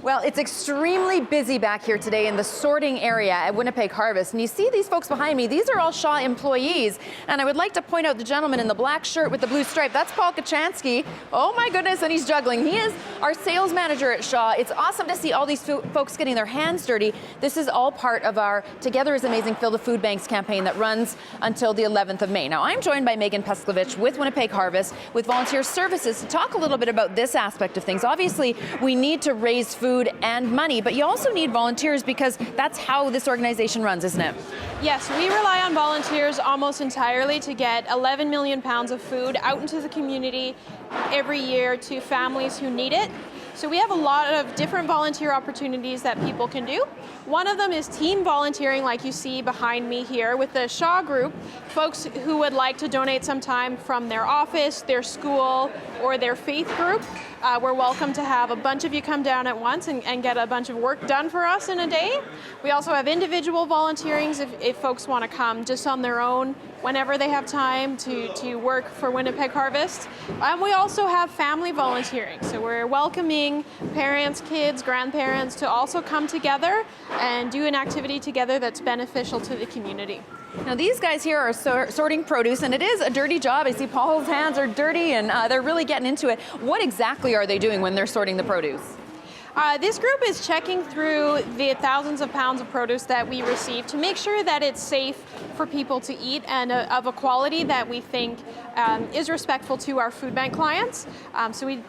Well, it's extremely busy back here today in the sorting area at Winnipeg Harvest. And you see these folks behind me, these are all Shaw employees. And I would like to point out the gentleman in the black shirt with the blue stripe. That's Paul Kachansky. Oh my goodness, and he's juggling. He is our sales manager at Shaw. It's awesome to see all these folks getting their hands dirty. This is all part of our Together is Amazing Fill the Foodbanks campaign that runs until the 11th of May. Now, I'm joined by Megan Peskovich with Winnipeg Harvest with Volunteer Services to talk a little bit about this aspect of things. Obviously, we need to raise food and money, but you also need volunteers because that's how this organization runs, isn't it? Yes, we rely on volunteers almost entirely to get 11 million pounds of food out into the community every year to families who need it. So we have a lot of different volunteer opportunities that people can do. One of them is team volunteering, like you see behind me here with the Shaw Group. Folks who would like to donate some time from their office, their school, or their faith group. We're welcome to have a bunch of you come down at once and get a bunch of work done for us in a day. We also have individual volunteerings if folks want to come just on their own whenever they have time to work for Winnipeg Harvest. And we also have family volunteering. So we're welcoming parents, kids, grandparents to also come together and do an activity together that's beneficial to the community. Now these guys here are sorting produce, and it is a dirty job. I see Paul's hands are dirty and they're really getting into it. What exactly are they doing when they're sorting the produce? This group is checking through the thousands of pounds of produce that we receive to make sure that it's safe for people to eat and of a quality that we think is respectful to our food bank clients.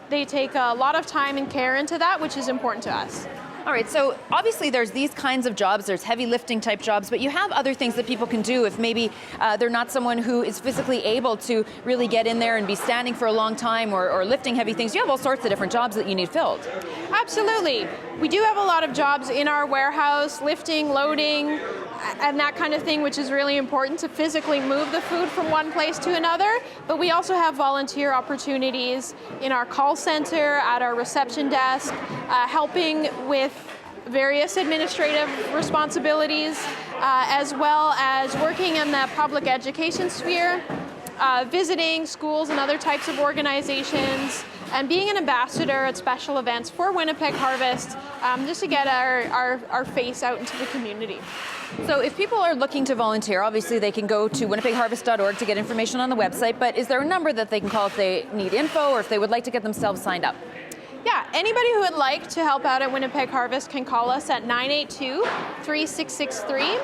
They take a lot of time and care into that, which is important to us. All right, so obviously there's these kinds of jobs, there's heavy lifting type jobs, but you have other things that people can do if maybe they're not someone who is physically able to really get in there and be standing for a long time or lifting heavy things. You have all sorts of different jobs that you need filled. Absolutely. We do have a lot of jobs in our warehouse, lifting, loading, and that kind of thing, which is really important to physically move the food from one place to another. But we also have volunteer opportunities in our call center, at our reception desk, helping with various administrative responsibilities, as well as working in the public education sphere, visiting schools and other types of organizations, and being an ambassador at special events for Winnipeg Harvest, just to get our face out into the community. So if people are looking to volunteer, obviously they can go to winnipegharvest.org to get information on the website, but is there a number that they can call if they need info or if they would like to get themselves signed up? Yeah, anybody who would like to help out at Winnipeg Harvest can call us at 982-3663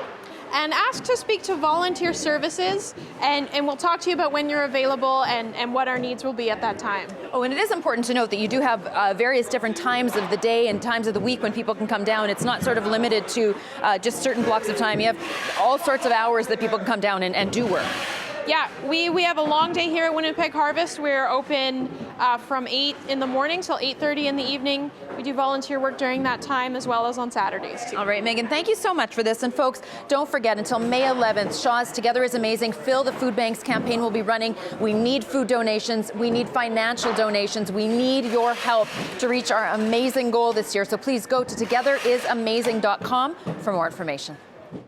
and ask to speak to Volunteer Services, and we'll talk to you about when you're available and what our needs will be at that time. Oh, and it is important to note that you do have various different times of the day and times of the week when people can come down. It's not sort of limited to just certain blocks of time. You have all sorts of hours that people can come down and do work. Yeah, we have a long day here at Winnipeg Harvest. We're open from 8 in the morning till 8:30 in the evening. We do volunteer work during that time as well as on Saturdays too. All right, Megan, thank you so much for this. And folks, don't forget, until May 11th, Shaw's Together is Amazing Fill the Foodbanks campaign will be running. We need food donations. We need financial donations. We need your help to reach our amazing goal this year. So please go to togetherisamazing.com for more information.